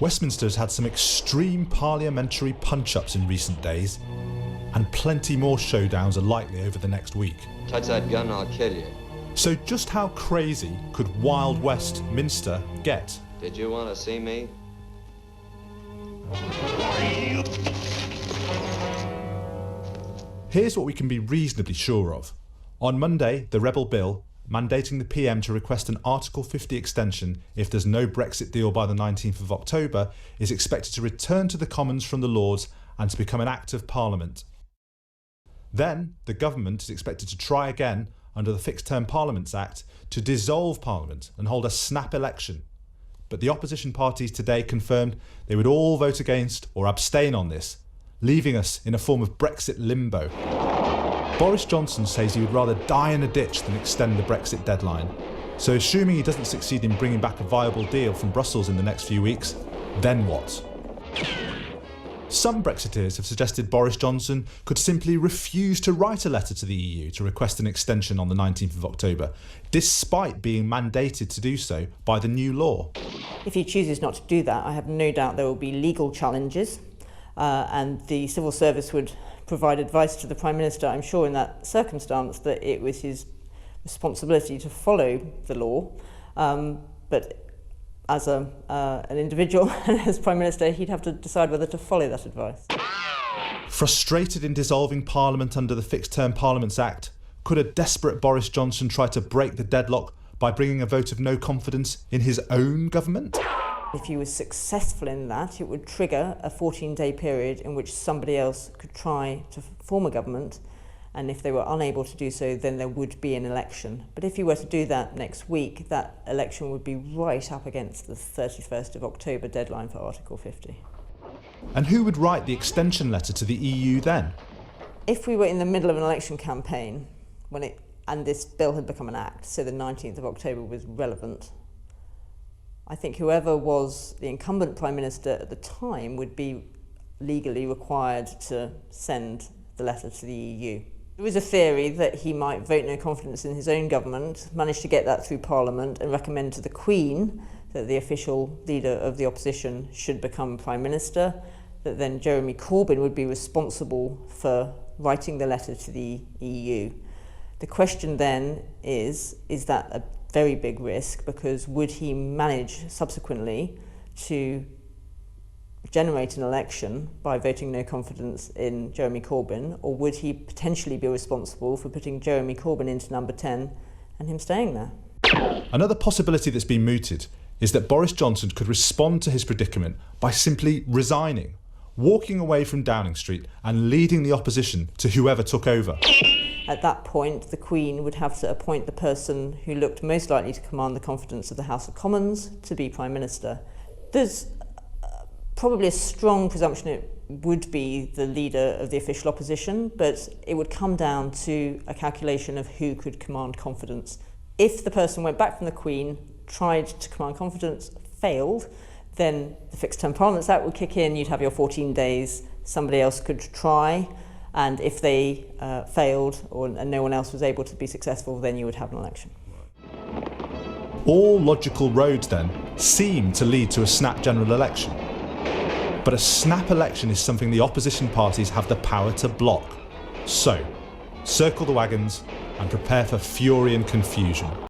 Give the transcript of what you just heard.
Westminster has had some extreme parliamentary punch-ups in recent days, and plenty more showdowns are likely over the next week. Touch that gun, I'll kill you. So just how crazy could Wild West Minster get? Did you want to see me? Here's what we can be reasonably sure of. On Monday, the Rebel Bill, mandating the PM to request an Article 50 extension if there's no Brexit deal by the 19th of October, is expected to return to the Commons from the Lords and to become an Act of Parliament. Then, the government is expected to try again under the Fixed Term Parliaments Act to dissolve Parliament and hold a snap election. But the opposition parties today confirmed they would all vote against or abstain on this, leaving us in a form of Brexit limbo. Boris Johnson says he would rather die in a ditch than extend the Brexit deadline. So assuming he doesn't succeed in bringing back a viable deal from Brussels in the next few weeks, then what? Some Brexiteers have suggested Boris Johnson could simply refuse to write a letter to the EU to request an extension on the 19th of October, despite being mandated to do so by the new law. If he chooses not to do that, I have no doubt there will be legal challenges, and the civil service would provide advice to the Prime Minister, I'm sure in that circumstance, that it was his responsibility to follow the law. But as an individual and as Prime Minister, he'd have to decide whether to follow that advice. Frustrated in dissolving Parliament under the Fixed Term Parliaments Act, could a desperate Boris Johnson try to break the deadlock by bringing a vote of no confidence in his own government? If he was successful in that, it would trigger a 14-day period in which somebody else could try to form a government, and if they were unable to do so, then there would be an election. But if he were to do that next week, that election would be right up against the 31st of October deadline for Article 50. And who would write the extension letter to the EU then? If we were in the middle of an election campaign and this bill had become an act, so the 19th of October was relevant, I think whoever was the incumbent Prime Minister at the time would be legally required to send the letter to the EU. There was a theory that he might vote no confidence in his own government, manage to get that through Parliament and recommend to the Queen that the official leader of the opposition should become Prime Minister, that then Jeremy Corbyn would be responsible for writing the letter to the EU. The question then is that a very big risk, because would he manage subsequently to generate an election by voting no confidence in Jeremy Corbyn, or would he potentially be responsible for putting Jeremy Corbyn into number 10 and him staying there? Another possibility that's been mooted is that Boris Johnson could respond to his predicament by simply resigning, walking away from Downing Street and leading the opposition to whoever took over. At that point, the Queen would have to appoint the person who looked most likely to command the confidence of the House of Commons to be Prime Minister. There's probably a strong presumption it would be the leader of the official opposition, but it would come down to a calculation of who could command confidence. If the person went back from the Queen, tried to command confidence, failed, then the Fixed Term Parliaments Act would kick in, you'd have your 14 days, somebody else could try, and if they failed and no one else was able to be successful, then you would have an election. All logical roads then seem to lead to a snap general election. But a snap election is something the opposition parties have the power to block. So, circle the wagons and prepare for fury and confusion.